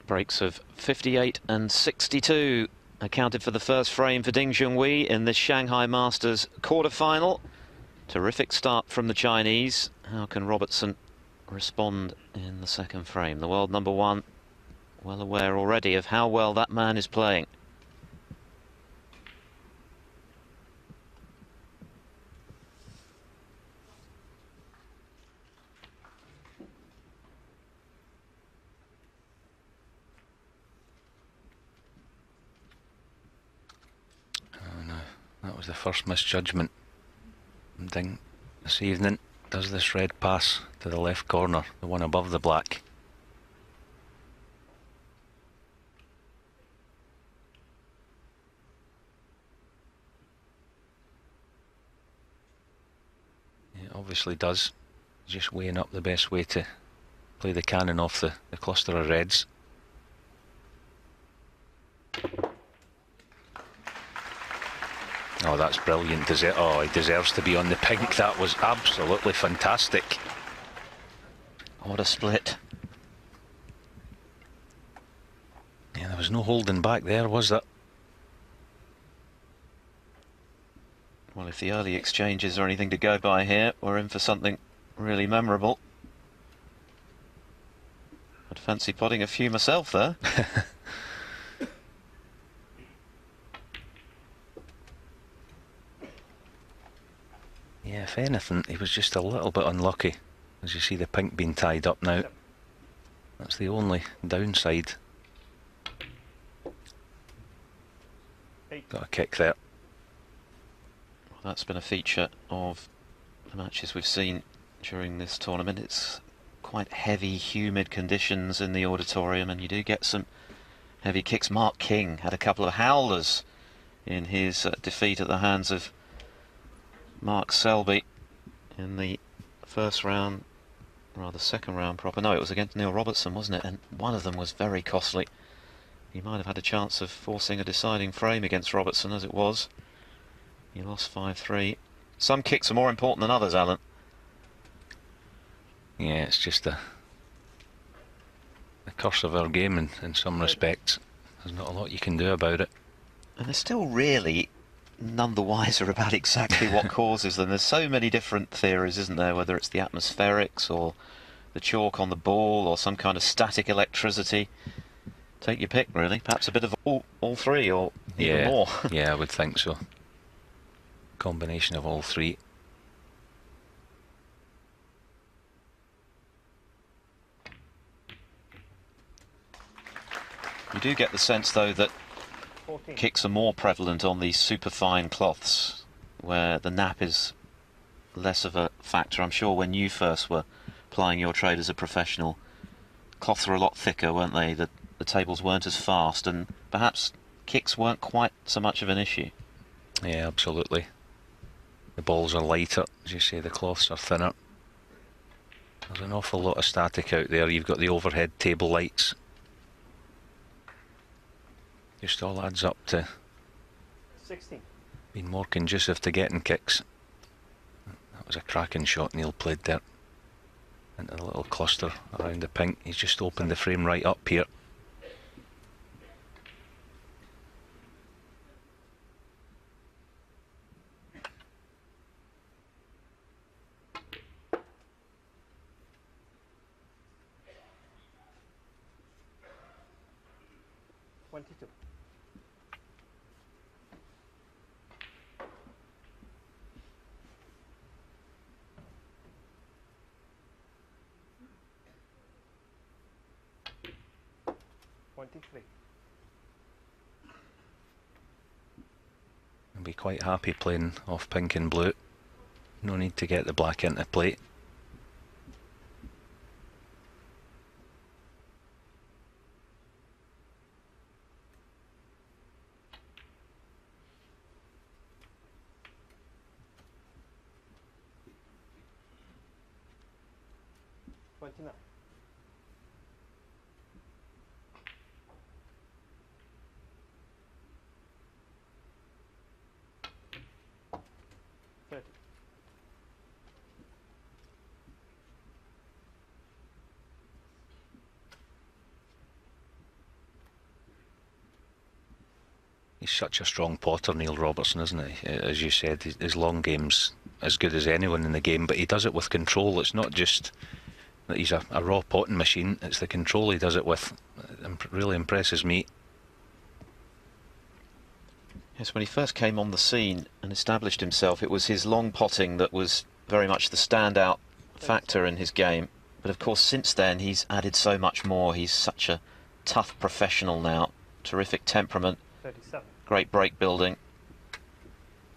Breaks of 58 and 62 accounted for the first frame for Junhui in this Shanghai Masters quarter-final. Terrific start from the Chinese. How can Robertson respond in the second frame? The world number one, well aware already of how well that man is playing. That was the first misjudgment. Ding this evening does this red pass to the left corner, the one above the black. It obviously does. Just weighing up the best way to play the cannon off the cluster of reds. Oh, that's brilliant. Oh, he deserves to be on the pink. That was absolutely fantastic. What a split. Yeah, there was no holding back there, was there? Well, if the early exchanges are anything to go by here, we're in for something really memorable. I'd fancy potting a few myself there. Yeah, if anything, he was just a little bit unlucky. As you see the pink being tied up now. That's the only downside. Got a kick there. Well, that's been a feature of the matches we've seen during this tournament. It's quite heavy, humid conditions in the auditorium, and you do get some heavy kicks. Mark King had a couple of howlers in his defeat at the hands of Mark Selby in the first round, rather second round proper. No, it was against Neil Robertson, wasn't it? And one of them was very costly. He might have had a chance of forcing a deciding frame against Robertson. As it was, he lost 5-3. Some kicks are more important than others, Alan. Yeah, it's just the curse of our game in some respects. There's not a lot you can do about it. And they're still really none the wiser about exactly what causes them. There's so many different theories, isn't there? Whether it's the atmospherics or the chalk on the ball or some kind of static electricity. Take your pick, really. Perhaps a bit of all three, or even more. Yeah, I would think so. Combination of all three. You do get the sense, though, that 14. Kicks are more prevalent on these superfine cloths, where the nap is less of a factor. I'm sure when you first were plying your trade as a professional, cloths were a lot thicker, weren't they? The tables weren't as fast, and perhaps kicks weren't quite so much of an issue. Yeah, absolutely. The balls are lighter, as you say, the cloths are thinner. There's an awful lot of static out there. You've got the overhead table lights. Just all adds up to 16. being more conducive to getting kicks. That was a cracking shot Neil played there into the little cluster around the pink. He's just opened the frame right up here. I'll be quite happy playing off pink and blue. No need to get the black into play. such a strong potter, Neil Robertson, isn't he? As you said, his long game's as good as anyone in the game, but he does it with control. It's not just that he's a raw potting machine, it's the control he does it with. It really impresses me. Yes, when he first came on the scene and established himself, it was his long potting that was very much the standout factor in his game. But of course, since then, he's added so much more. He's such a tough professional now. Terrific temperament. 37. Great break building.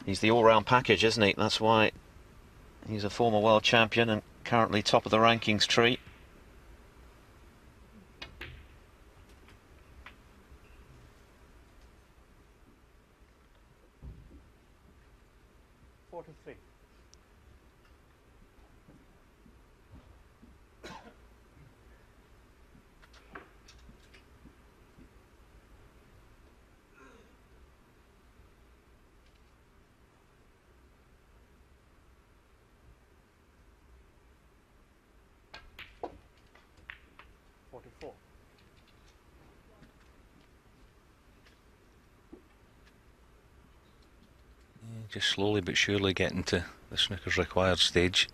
He's the all-round package, isn't he? That's why he's a former world champion and currently top of the rankings tree. Just slowly but surely getting to the snooker's required stage.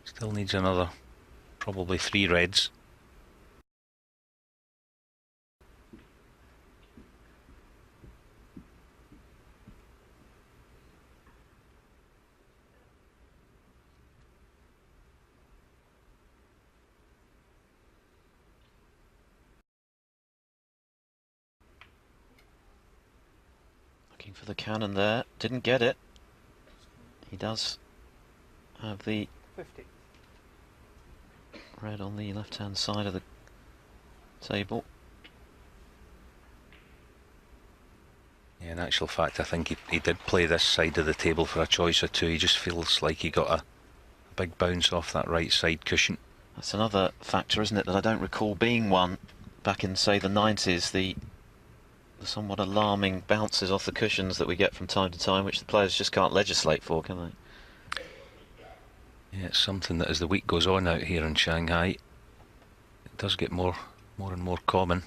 Still needs another probably 3 reds. Looking for the cannon there, didn't get it. He does have the 50. red on the left-hand side of the table. Yeah, in actual fact, I think he did play this side of the table for a choice or two. He just feels like he got a big bounce off that right side cushion. That's another factor, isn't it, that I don't recall being one back in, say, the 90s. The somewhat alarming bounces off the cushions that we get from time to time, which the players just can't legislate for, can they? Yeah, it's something that as the week goes on out here in Shanghai, it does get more and more common.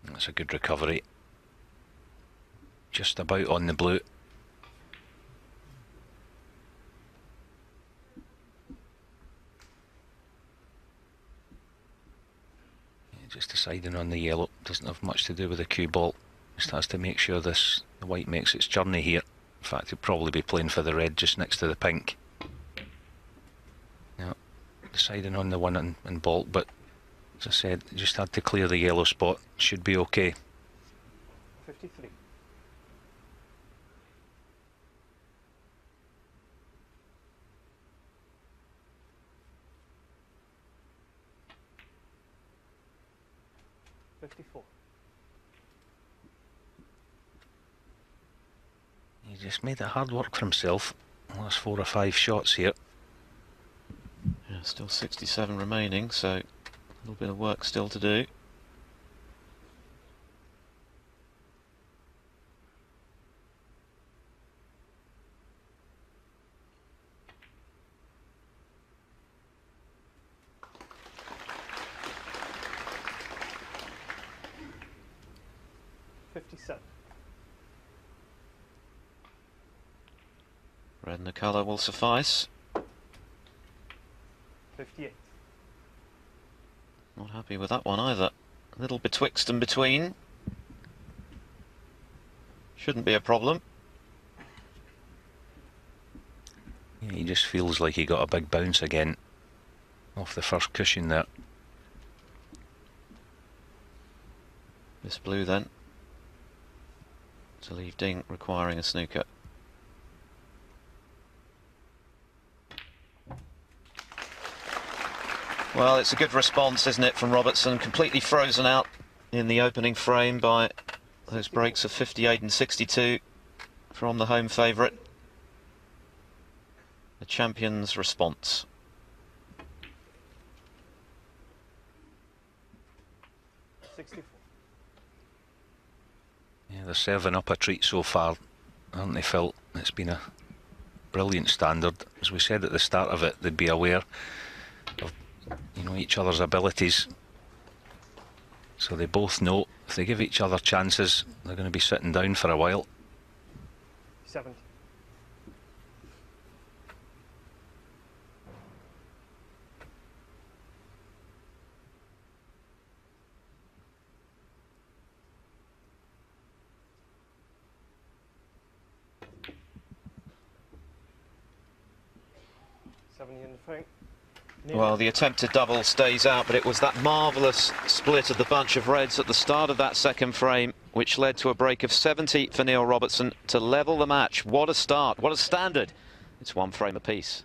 That's a good recovery. Just about on the blue. Just deciding on the yellow. Doesn't have much to do with the cue ball. Just has to make sure the white makes its journey here. In fact, he'll probably be playing for the red just next to the pink. Yeah, deciding on the one in baulk, but as I said, just had to clear the yellow spot. Should be okay. 53. He just made it hard work for himself. Last 4 or 5 shots here. Yeah, still 67 remaining, so a little bit of work still to do. Red and the colour will suffice. 58. Not happy with that one either. A little betwixt and between. Shouldn't be a problem. Yeah, he just feels like he got a big bounce again off the first cushion there. This blue then. To leave Ding requiring a snooker. Well, it's a good response, isn't it, from Robertson? Completely frozen out in the opening frame by those breaks of 58 and 62 from the home favourite. The champion's response. Yeah, they're serving up a treat so far, haven't they, Phil? It's been a brilliant standard. As we said at the start of it, they'd be aware you know, each other's abilities. So they both know if they give each other chances, they're going to be sitting down for a while. 70. In the front. Well, the attempted double stays out, but it was that marvellous split of the bunch of reds at the start of that second frame which led to a break of 70 for Neil Robertson to level the match. What a start, what a standard. It's one frame apiece.